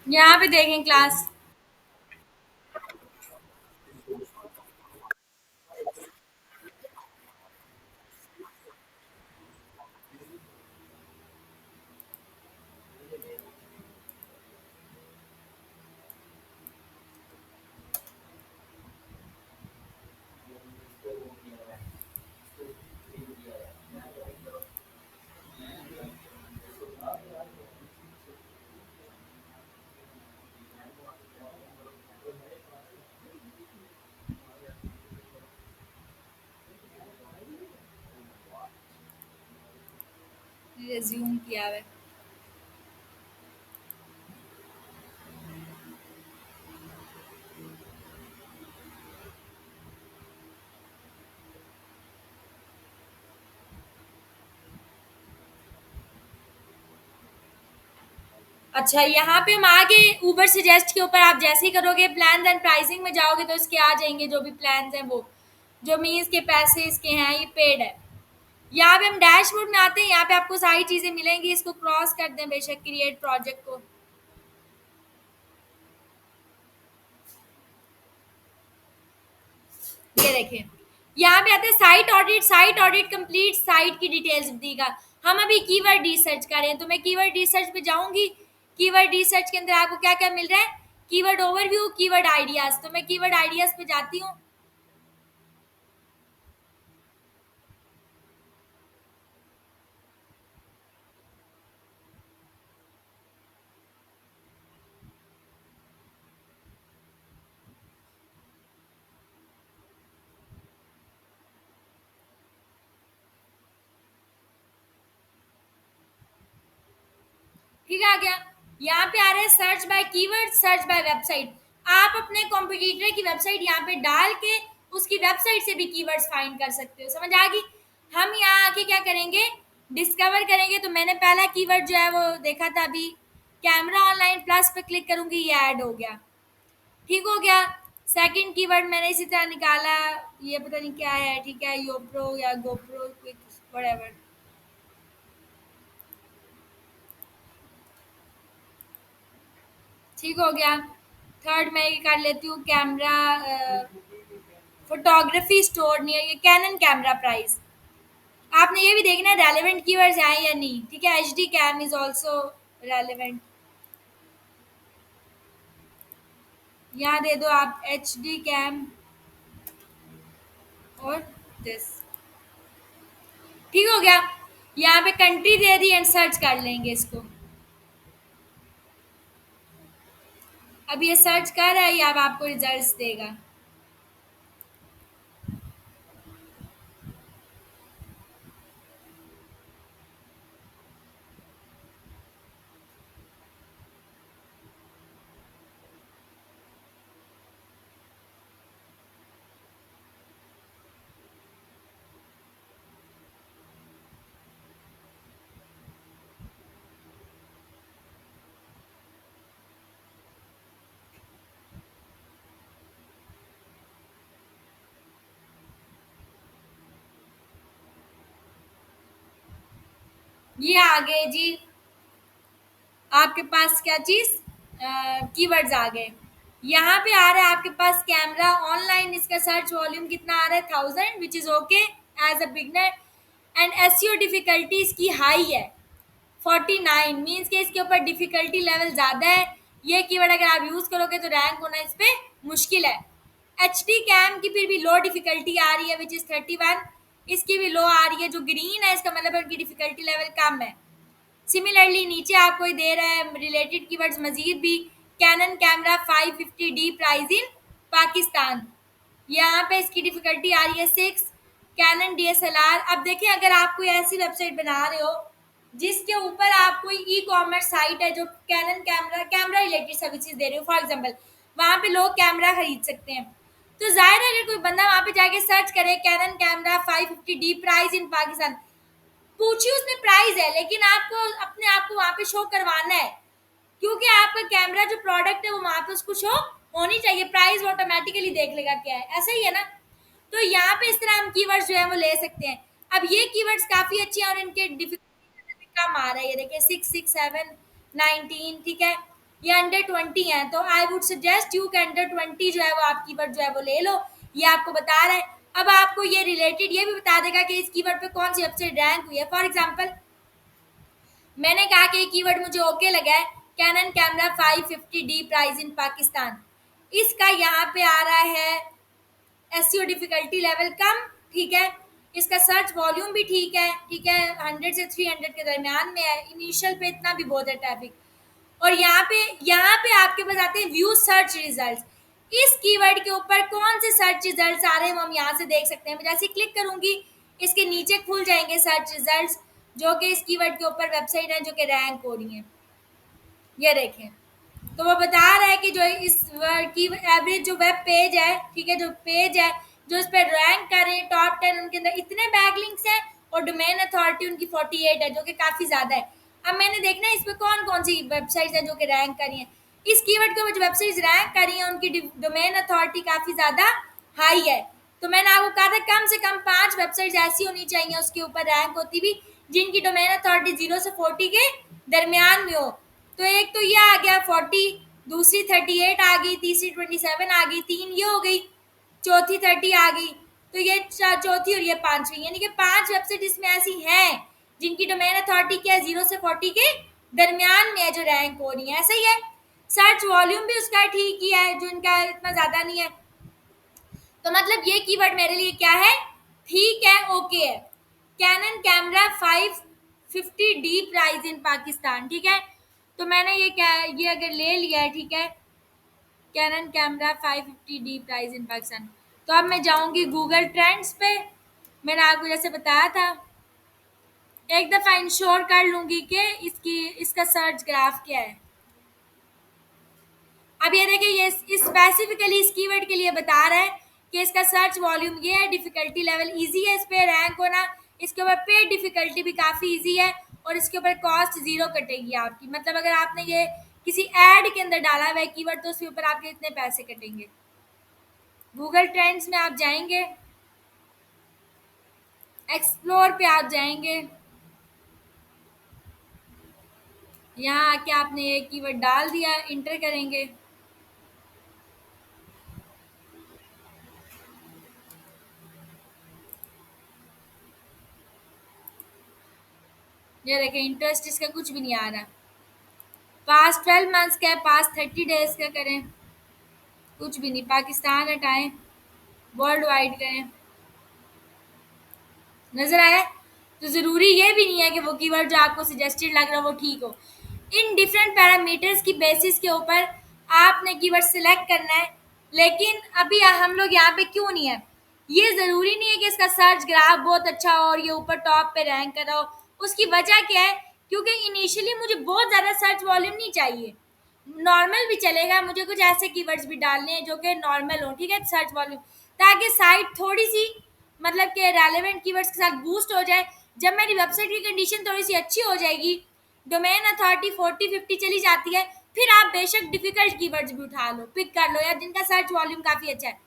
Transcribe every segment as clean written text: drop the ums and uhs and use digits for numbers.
यहाँ पे देखें क्लास। रिज्यूम किया हुआ है। अच्छा, यहाँ पे हम आगे ऊबर सजेस्ट के ऊपर आप जैसे ही करोगे प्लान एंड प्राइसिंग में जाओगे तो इसके आ जाएंगे जो भी प्लान हैं वो, जो मीन्स के पैसे इसके हैं ये पेड है। यहाँ पे हम डैशबोर्ड में आते हैं, यहाँ पे आपको सारी चीजें मिलेंगी, इसको क्रॉस कर दें बेशक क्रिएट प्रोजेक्ट को। ये देखें, यहाँ पे आते हैं साइट ऑडिट कंप्लीट साइट की डिटेल्स देगा। हम अभी कीवर्ड रिसर्च कर रहे हैं तो मैं कीवर्ड रिसर्च पे जाऊंगी। कीवर्ड रिसर्च के अंदर आपको क्या क्या मिल रहा है, कीवर्ड ओवरव्यू, कीवर्ड आइडियाज। तो मैं कीवर्ड आइडियाज पे जाती हूँ। ठीक है, आ गया। यहाँ पे आ रहा है search by keyword, search by website. आप अपने कॉम्पिटिटर की वेबसाइट यहाँ पे डाल के उसकी वेबसाइट से भी कीवर्ड्स फाइंड कर सकते हो। समझ आ गई। हम यहाँ आके क्या करेंगे, डिस्कवर करेंगे। तो मैंने पहला कीवर्ड जो है वो देखा था अभी, कैमरा ऑनलाइन प्लस पे क्लिक करूंगी, ये ऐड हो गया। ठीक हो गया। सेकंड कीवर्ड मैंने इसी तरह निकाला, ये पता नहीं क्या है, ठीक है, योप्रो या गोप्रो व्हाटएवर। ठीक हो गया। थर्ड मैं ये कर लेती हूँ, कैमरा फोटोग्राफी स्टोर नियर ये कैनन कैमरा प्राइस। आपने ये भी देखना है रेलेवेंट कीवर्ड्स आए या नहीं। ठीक है, H D cam is also relevant. यहाँ दे दो आप एच डी कैम और दिस। ठीक हो गया। यहाँ पे कंट्री दे दी एंड सर्च कर लेंगे इसको। अब ये सर्च कर रहा है, ये अब आपको रिजल्ट्स देगा। ये आगे जी आपके पास क्या चीज़, कीवर्ड्स आ गए। यहाँ पे आ रहा है आपके पास कैमरा ऑनलाइन, इसका सर्च वॉल्यूम कितना आ रहा है, 1000, which is okay as a beginner. And SEO difficulty इसकी हाई है, 49, मीन्स के इसके ऊपर डिफिकल्टी लेवल ज़्यादा है। ये कीवर्ड अगर आप यूज़ करोगे तो रैंक होना इस पर मुश्किल है। एच डी कैम की फिर भी लो डिफिकल्टी आ रही है, विच इज़ 31। इसकी भी लो आ रही है, जो ग्रीन है इसका मतलब है उनकी डिफिकल्टी लेवल कम है। सिमिलरली नीचे आपको दे रहा है रिलेटेड कीवर्ड्स मजीद भी, Canon camera 550D price in Pakistan. यहाँ पे इसकी डिफिकल्टी आ रही है 6। Canon DSLR। अब देखें, अगर आप कोई ऐसी वेबसाइट बना रहे हो जिसके ऊपर आप कोई ई कॉमर्स साइट है जो Canon camera camera related services दे रहे हो, फॉर एग्जांपल वहाँ पे लोग कैमरा खरीद सकते हैं। तो जाहिर है अगर कोई बंदा वहाँ पे जाके सर्च करे cannon camera 550D price in Pakistan, पूछिए उसने प्राइस है, लेकिन आपको अपने आप को वहाँ पे शो करवाना है, क्योंकि आपका कैमरा जो प्रोडक्ट है वो वहाँ पे उसको शो होनी चाहिए। प्राइस ऑटोमेटिकली देख लेगा क्या है, ऐसा ही है ना। तो यहाँ पे इस तरह हम कीवर्ड्स जो है वो ले सकते हैं। अब ये कीवर्ड्स काफ़ी अच्छे हैं और इनके डिफिकल्टी कम आ रहा है। ये देखिए 6, 6, 7, 19। ठीक है, ये अंडर 20 है, तो आई वुड सजेस्ट यू कि अंडर 20 जो है वो आप कीवर्ड जो है वो ले लो। ये आपको बता रहा है। अब आपको ये रिलेटेड ये भी बता देगा कि इस कीवर्ड पे कौन सी वेबसाइट रैंक हुई है। फॉर एग्जाम्पल मैंने कहा कि कीवर्ड मुझे ओके लगा है, cannon camera 550D price in Pakistan. इसका यहाँ पे आ रहा है एसईओ डिफिकल्टी लेवल कम, ठीक है। इसका सर्च वॉल्यूम भी ठीक है, ठीक है, 100 से 300 के दरमियान में है। इनिशियल पे इतना भी बहुत है ट्रैफिक। और यहाँ पे आपके पास आते हैं व्यू सर्च रिजल्ट्स। इस कीवर्ड के ऊपर कौन से सर्च रिजल्ट्स आ रहे हैं वो हम यहाँ से देख सकते हैं। मैं जैसे क्लिक करूंगी इसके नीचे खुल जाएंगे सर्च रिजल्ट्स, जो कि इस कीवर्ड के ऊपर वेबसाइट है जो कि रैंक हो रही हैं। ये देखें, तो वो बता रहा है कि जो इस वर्ड की एवरेज जो वेब पेज है, ठीक है, जो पेज है जो इस पर रैंक कर रहे हैं टॉप 10, उनके अंदर इतने बैकलिंक्स हैं और डोमेन अथॉरिटी उनकी 48 है, जो कि काफ़ी ज़्यादा है। अब मैंने देखना है इस पर कौन कौन सी वेबसाइट्स हैं जो कि रैंक कर रही हैं। इस कीवर्ड के ऊपर जो वेबसाइट्स रैंक कर रही हैं उनकी डोमेन अथॉरिटी काफ़ी ज़्यादा हाई है। तो मैंने आपको कहा था कम से कम 5 वेबसाइट्स ऐसी होनी चाहिए उसके ऊपर रैंक होती हुई जिनकी डोमेन अथॉरिटी 0 से 40 के दरमियान में हो। तो एक तो ये आ गया 40, दूसरी 38 आ गई, तीसरी 27 आ गई, तीन ये हो गई, चौथी 30 आ गई। तो ये चौथी और ये पांचवी, यानी कि 5 वेबसाइट इसमें ऐसी हैं जिनकी डोमेन अथॉरिटी क्या है 0 से 40 के दरमियान में है, जो रैंक हो रही है। ऐसा ही है, सर्च वॉल्यूम भी उसका ठीक ही है, जो इनका इतना ज़्यादा नहीं है। तो मतलब ये कीवर्ड मेरे लिए क्या है, ठीक है, ओके है। Cannon camera 550D price in Pakistan, ठीक है। तो मैंने ये अगर ले लिया है, ठीक है, cannon camera 550D price in Pakistan, तो अब मैं जाऊंगी गूगल ट्रेंड्स पे। मैंने आपको जैसे बताया था, एक दफ़ा इंश्योर कर लूंगी कि इसका सर्च ग्राफ क्या है। अब ये देखिए, ये इस स्पेसिफिकली इस कीवर्ड के लिए बता रहा है कि इसका सर्च वॉल्यूम ये है, डिफिकल्टी लेवल इजी है इस पे रैंक होना। इसके ऊपर पेड डिफिकल्टी भी काफ़ी इजी है और इसके ऊपर कॉस्ट ज़ीरो कटेगी आपकी। मतलब अगर आपने ये किसी ऐड के अंदर डाला हुआ है कीवर्ड तो उसके ऊपर आपके इतने पैसे कटेंगे। गूगल ट्रेंड्स में आप जाएंगे, एक्सप्लोर पे आप जाएंगे, यहाँ आके आपने ये कीवर्ड डाल दिया, इंटर करेंगे। ये देखें, इंटरेस्ट इसका कुछ भी नहीं आ रहा। पास्ट 12 मंथ्स का है, पास्ट 30 डेज का करें, कुछ भी नहीं। पाकिस्तान हटाएं, वर्ल्ड वाइड करें, नज़र आया। तो ज़रूरी ये भी नहीं है कि वो कीवर्ड जो आपको सजेस्टेड लग रहा है वो ठीक हो। इन डिफरेंट पैरामीटर्स की बेसिस के ऊपर आपने कीवर्ड सिलेक्ट करना है। लेकिन अभी हम लोग यहाँ पे क्यों नहीं है, ये ज़रूरी नहीं है कि इसका सर्च ग्राफ बहुत अच्छा हो और ये ऊपर टॉप पे रैंक कर रहा हो। उसकी वजह क्या है, क्योंकि इनिशियली मुझे बहुत ज़्यादा सर्च वॉल्यूम नहीं चाहिए, नॉर्मल भी चलेगा। मुझे कुछ ऐसे कीवर्ड्स भी डालने हैं जो कि नॉर्मल हो, ठीक है, सर्च वॉल्यूम, ताकि साइट थोड़ी सी मतलब कि रेलेवेंट कीवर्ड्स के साथ बूस्ट हो जाए। जब मेरी वेबसाइट की कंडीशन थोड़ी सी अच्छी हो जाएगी, डोमेन अथॉरिटी 40-50 चली जाती है, फिर आप बेशक डिफिकल्ट कीवर्ड्स भी उठा लो, पिक कर लो, या जिनका सर्च वॉल्यूम काफ़ी अच्छा है।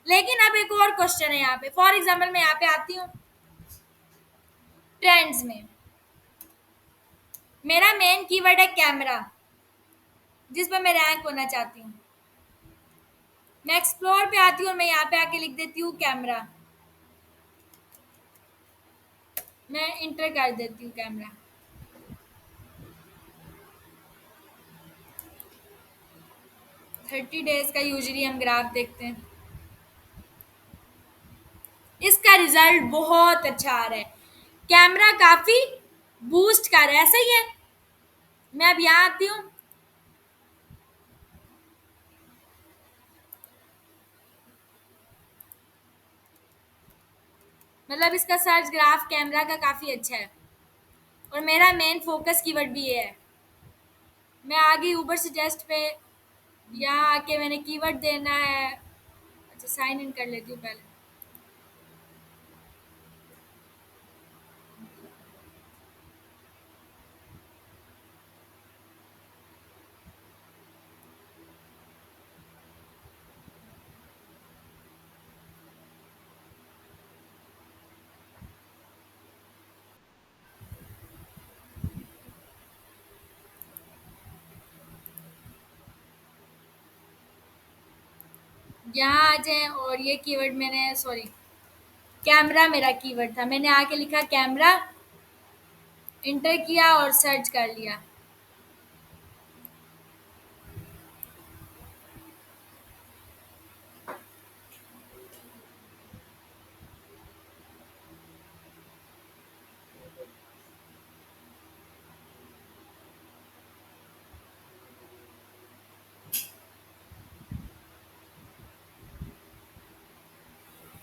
लेकिन अब एक और क्वेश्चन है यहाँ पे। फॉर एग्जाम्पल मैं यहाँ पे आती हूँ ट्रेंड्स में, मेरा मेन कीवर्ड है कैमरा, जिस पर मैं रैंक होना चाहती हूँ। मैं एक्सप्लोर पे आती हूँ और मैं यहाँ पे आके लिख देती हूँ कैमरा, मैं इंटर कर देती हूँ कैमरा। 30 डेज का यूजली हम ग्राफ देखते हैं, इसका रिजल्ट बहुत अच्छा आ रहा है, कैमरा काफ़ी बूस्ट कर रहा है। ऐसा ही है, मैं अब यहाँ आती हूँ, मतलब इसका सर्च ग्राफ कैमरा का काफ़ी अच्छा है और मेरा मेन फोकस कीवर्ड भी ये है। मैं आ गई ऊबर सजेस्ट पे, यहाँ आके मैंने कीवर्ड देना है। अच्छा, साइन इन कर लेती हूँ पहले। यहाँ आ जाएँ और ये कीवर्ड मैंने सॉरी कैमरा मेरा कीवर्ड था। मैंने आके लिखा कैमरा, एंटर किया और सर्च कर लिया।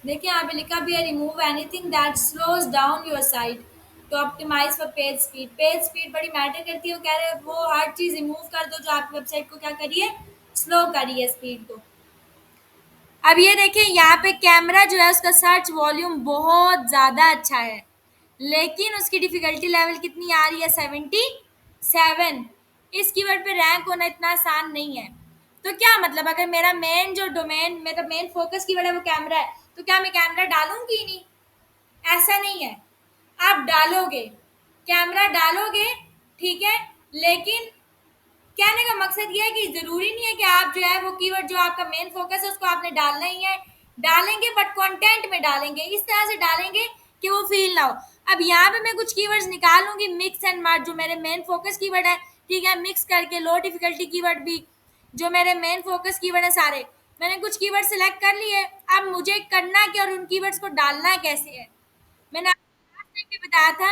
देखिए यहाँ पे लिखा भी है remove anything that slows down your site to optimize for page speed. Page speed बड़ी मैटर करती है, वो कह रहे हैं वो हर चीज़ रिमूव कर दो जो आपकी वेबसाइट को क्या करिए, स्लो करिए स्पीड को। अब ये देखिए यहाँ पे कैमरा जो है उसका सर्च वॉल्यूम बहुत ज़्यादा अच्छा है, लेकिन उसकी डिफ़िकल्टी लेवल कितनी आ रही है, 77। इस कीवर्ड पे रैंक होना इतना आसान नहीं है। तो क्या मतलब अगर मेरा मेन जो डोमेन मेरा मेन फोकस कीवर्ड है वो कैमरा है, तो क्या मैं कैमरा डालूंगी ही नहीं? ऐसा नहीं है, आप डालोगे, कैमरा डालोगे, ठीक है, लेकिन कहने का मकसद ये है कि ज़रूरी नहीं है कि आप जो है वो कीवर्ड जो आपका मेन फोकस है उसको आपने डालना ही है। डालेंगे बट कंटेंट में डालेंगे, इस तरह से डालेंगे कि वो फील ना हो। अब यहाँ पे मैं कुछ कीवर्ड्स निकाल लूँगी, मिक्स एंड मैच जो मेरे मेन फोकस कीवर्ड है, ठीक है, मिक्स करके लो डिफिकल्टी कीवर्ड भी जो मेरे मेन फोकस कीवर्ड है सारे, मैंने कुछ कीवर्ड सेलेक्ट कर लिए। अब मुझे करना क्या और उन कीवर्ड्स को डालना कैसे है, मैंने आपको लास्ट टाइम भी बताया था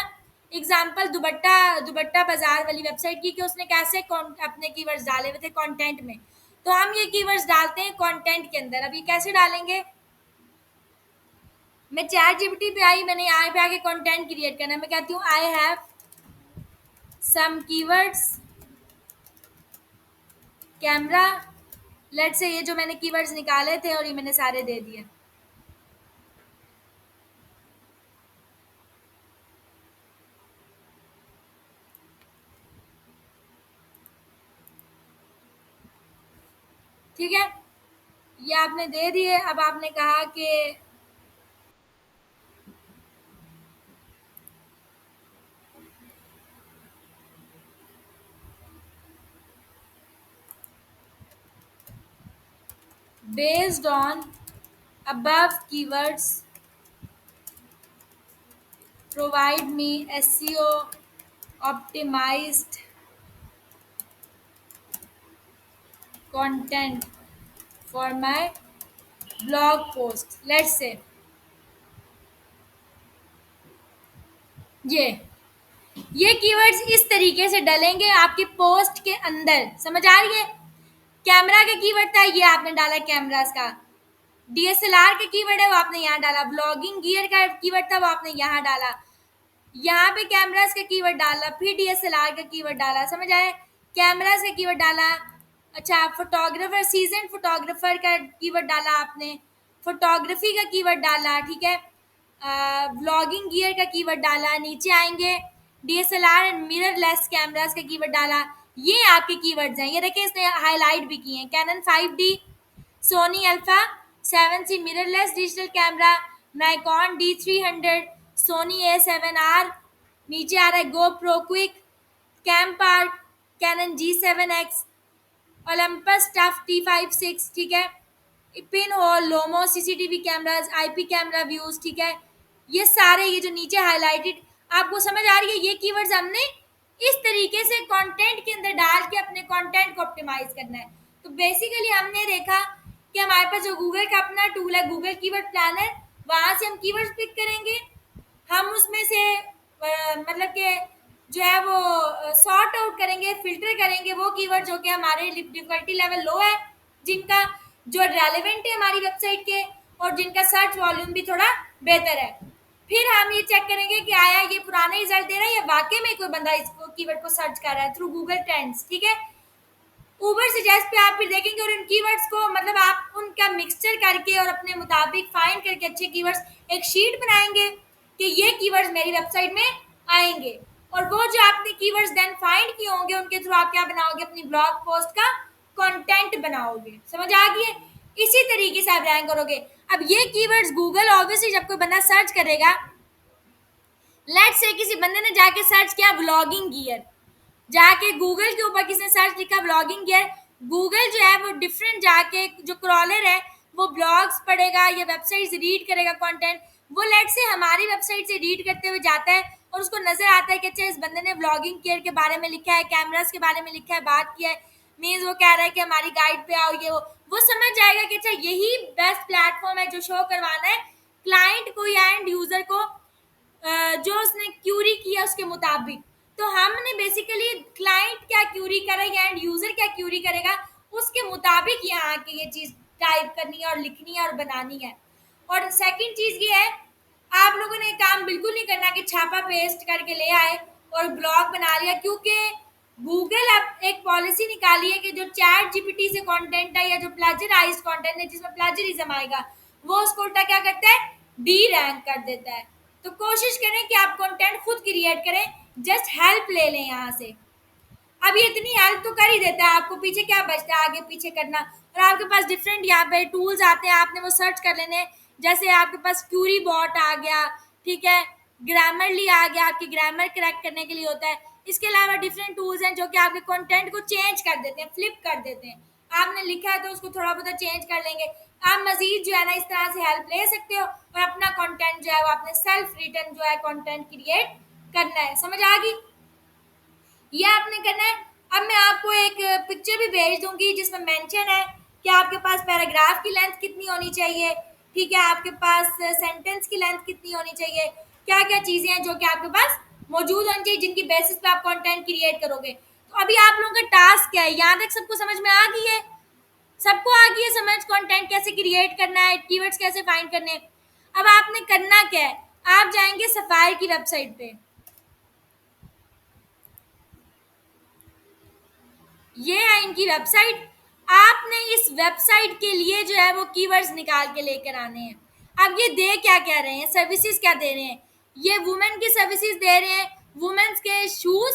एग्जाम्पल दुपट्टा दुपट्टा बाजार वाली वेबसाइट की कि उसने कैसे अपने कीवर्ड्स डाले हुए थे कंटेंट में। तो हम ये कीवर्ड्स डालते हैं कंटेंट के अंदर। अब ये कैसे डालेंगे, मैं चैट जीपीटी पे आई, मैंने यहाँ पे आके कंटेंट क्रिएट करना है। मैं कहती हूँ I have some keywords camera, let's say ये जो मैंने कीवर्ड्स निकाले थे और ये मैंने सारे दे दिए। ठीक है, ये आपने दे दिए। अब आपने कहा कि based on above keywords provide me SEO optimized content for my blog post। Let's say ये ये कीवर्ड्स इस तरीके से डलेंगे आपकी पोस्ट के अंदर, समझ आ रही है? कैमरा का कीवर्ड था, ये आपने डाला कैमरास का। डीएसएलआर का कीवर्ड है वो आपने यहाँ डाला। ब्लॉगिंग गियर का कीवर्ड था वो आपने यहाँ डाला। यहाँ पे कैमरास का कीवर्ड डाला, फिर डीएसएलआर का कीवर्ड डाला, समझ आए? कैमरास का कीवर्ड डाला। अच्छा, फोटोग्राफर सीजन फोटोग्राफर का कीवर्ड डाला आपने, फोटोग्राफी का कीवर्ड डाला, ठीक है, व्लॉगिंग गियर का कीवर्ड डाला। नीचे आएंगे डीएसएलआर एंड मिररलेस कैमरास का कीवर्ड डाला। ये आपके कीवर्ड्स हैं, ये देखिए इसने हाईलाइट भी किए हैं। Canon 5D, Sony alpha 7C mirrorless digital camera, Nikon D300, Sony A7R, नीचे आ रहा है GoPro quick, Campark, Canon G7X, Olympus tough T56, ठीक है, pinhole, Lomo CCTV cameras, IP camera views, ठीक है। ये सारे ये जो नीचे हाईलाइटेड, आपको समझ आ रही है? ये कीवर्ड्स हमने इस तरीके से कंटेंट के अंदर डाल के अपने कंटेंट को ऑप्टिमाइज करना है। तो बेसिकली हमने देखा कि हमारे पास जो गूगल का अपना टूल है गूगल कीवर्ड प्लानर, वहाँ से हम कीवर्ड्स पिक करेंगे, हम उसमें से मतलब कि जो है वो सॉर्ट आउट करेंगे, फिल्टर करेंगे वो कीवर्ड जो कि हमारे डिफिकल्टी लेवल लो है, जिनका जो रेलेवेंट है हमारी वेबसाइट के और जिनका सर्च वॉल्यूम भी थोड़ा बेहतर है। फिर हम ये चेक करेंगे कि आया ये पुराने रिजल्ट दे रहा है या वाकई में कोई बंदा इस कीवर्ड को सर्च कर रहा है थ्रू गूगल ट्रेंड्स, ठीक है। उबर सजेस्ट पे आप फिर देखेंगे और उन कीवर्ड्स को मतलब आप उनका मिक्सचर करके और अपने मुताबिक फाइंड करके अच्छे कीवर्ड्स एक शीट बनाएंगे कि ये कीवर्ड्स मेरी वेबसाइट में आएंगे, और वो जो आपने कीवर्ड्स देन फाइंड किए होंगे उनके थ्रू आप क्या बनाओगे, अपनी ब्लॉग पोस्ट का कंटेंट बनाओगे। समझ आ गई है? इसी तरीके से आप रैंक करोगे। अब ये कीवर्ड्स गूगल ऑब्वियसली जब कोई बंदा सर्च करेगा, लेट्स से किसी बंदे ने जाके सर्च किया व्लॉगिंग गियर, जाके गूगल के ऊपर किसने सर्च लिखा व्लॉगिंग गियर, गूगल जो है वो डिफरेंट जाके जो क्रॉलर है वो ब्लॉग्स पढ़ेगा या वेबसाइट से रीड करेगा कंटेंट, वो लेट से हमारी वेबसाइट से रीड करते हुए जाता है और उसको नजर आता है कि अच्छा इस बंदे ने व्लॉगिंग केयर के बारे में लिखा है, कैमरास के बारे में लिखा है, बात किया है, मीन्स वो कह रहा है कि हमारी गाइड पे आओ, ये वो समझ जाएगा कि अच्छा यही बेस्ट प्लेटफॉर्म है जो शो करवाना है क्लाइंट को या एंड यूजर को, जो उसने क्यूरी किया उसके मुताबिक। तो हमने बेसिकली क्लाइंट क्या क्यूरी करेगा एंड यूजर क्या क्यूरी करेगा उसके मुताबिक यहाँ आके ये चीज टाइप करनी है और लिखनी है और बनानी है। और सेकंड चीज ये है, आप लोगों ने काम बिल्कुल नहीं करना कि छापा पेस्ट करके ले आए और ब्लॉग बना लिया, क्योंकि गूगल अब एक पॉलिसी निकाली है कि जो चैट जीपीटी से कंटेंट है या जो प्लेजराइज्ड कंटेंट है जिसमें प्लेजरिज्म आएगा, वो उसको उल्टा क्या करता है, डी रैंक कर देता है। तो कोशिश करें कि आप कंटेंट खुद क्रिएट करें, जस्ट हेल्प ले लें यहाँ से। अब ये इतनी हेल्प तो कर ही देता है, आपको पीछे क्या बचता है आगे पीछे करना। और आपके पास डिफरेंट यहाँ पे टूल्स आते हैं, आपने वो सर्च कर लेने, जैसे आपके पास क्यूरी बॉट आ गया, ठीक है, ग्रामरली आ गया, आपकी ग्रामर करेक्ट करने के लिए होता है। इसके अलावा डिफरेंट टूल्स हैं जो कि आपके कंटेंट को चेंज कर देते हैं, फ्लिप कर देते हैं। आपने लिखा है तो उसको थोड़ा बहुत चेंज कर लेंगे। आप मजीद जो है ना इस तरह से हेल्प ले सकते हो और अपना कंटेंट जो है वो अपने सेल्फ रिटर्न जो है कंटेंट क्रिएट करना है। समझ आ गई? ये आपने करना है। अब मैं आपको एक पिक्चर भी भेज दूंगी जिसमें मेंशन है कि आपके पास पैराग्राफ की लेंथ कितनी होनी चाहिए, ठीक है, आपके पास सेंटेंस की लेंथ कितनी होनी चाहिए, क्या क्या चीज़ें हैं जो कि आपके पास मौजूद होनी चाहिए जिनकी बेसिस पे आप कंटेंट क्रिएट करोगे। तो अभी आप लोगों का टास्क क्या है, यहाँ तक सबको समझ में आ गई है? सबको आ गई है समझ कंटेंट कैसे क्रिएट करना है, कीवर्ड्स कैसे फाइंड करने हैं? अब आपने करना क्या है, आप जाएंगे सफारी की वेबसाइट पे, ये है इनकी वेबसाइट। आपने इस वेबसाइट के लिए जो है वो कीवर्ड्स निकाल के लेकर आने हैं। अब ये दे क्या क्या रहे हैं, सर्विसेज क्या दे रहे हैं, ये वुमेन की सर्विसेज दे रहे हैं, वुमेन्स के शूज,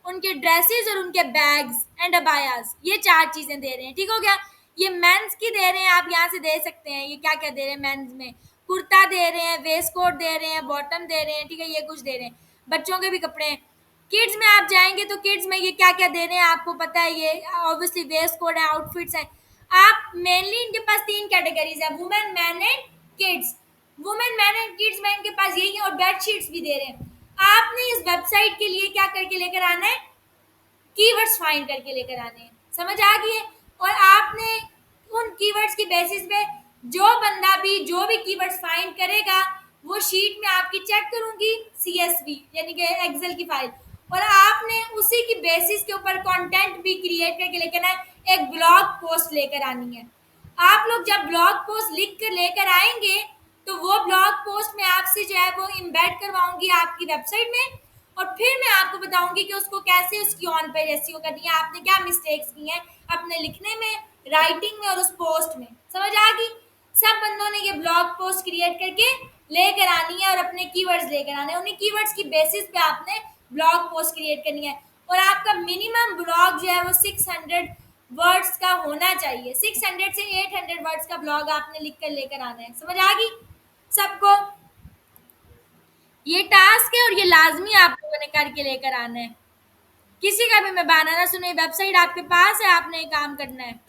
उनके ड्रेसेस और उनके बैग्स एंड अबायास, ये चार चीजें दे रहे हैं, ठीक हो गया। ये मेंस की दे रहे हैं, आप यहाँ से दे सकते हैं, ये क्या क्या दे रहे हैं मेंस में, कुर्ता दे रहे हैं, वेस्ट कोट दे रहे हैं, बॉटम दे रहे हैं, ठीक है, ये कुछ दे रहे हैं, बच्चों के भी कपड़े हैं। किड्स में आप जाएंगे तो किड्स में ये क्या क्या दे रहे हैं आपको पता है, ये ऑब्वियसली वेस्ट कोड है, आउटफिट्स हैं। आप मेनली इनके पास तीन कैटेगरीज है, women, man and kids. Women, man and kids में इनके पास यही है, और बेडशीट्स भी दे रहे हैं। आपने इस वेबसाइट के लिए क्या करके लेकर आना है, कीवर्ड्स फाइंड करके लेकर आने हैं। समझ आ गई है? और आपने उन कीवर्ड्स की बेसिस पे जो बंदा भी जो भी कीवर्ड्स फाइंड करेगा वो शीट में आपकी चेक करूंगी, सीएसवी यानी कि एक्सेल की फाइल, और आपने उसी की बेसिस के ऊपर कंटेंट भी क्रिएट करके लेकर आना है, एक ब्लॉग पोस्ट लेकर आनी है। आप लोग जब ब्लॉग पोस्ट लिख कर लेकर आएंगे तो वो ब्लॉग पोस्ट में आपसे जो है वो इम्बेड करवाऊंगी आपकी वेबसाइट में, और फिर मैं आपको बताऊंगी कि उसको कैसे उसकी ऑन पेज एसईओ करनी है, आपने क्या मिस्टेक्स की हैं अपने लिखने में, राइटिंग में और उस पोस्ट में। समझ आ गई? सब बंदों ने ये ब्लॉग पोस्ट क्रिएट करके लेकर आनी है और अपने कीवर्ड्स लेकर आने हैं, उन्हीं कीवर्ड्स की बेसिस पे आपने ब्लॉग पोस्ट क्रिएट करनी है। और आपका मिनिमम ब्लॉग जो है वो 600 वर्ड्स का होना चाहिए, 600 से 800 वर्ड्स का ब्लॉग आपने लिख कर लेकर आना है। समझ आ गई सबको? ये टास्क है और ये लाजमी आप लोगों ने करके लेकर आना है। किसी का भी मैं बहाना ना सुने, वेबसाइट आपके पास है, आपने ये काम करना है।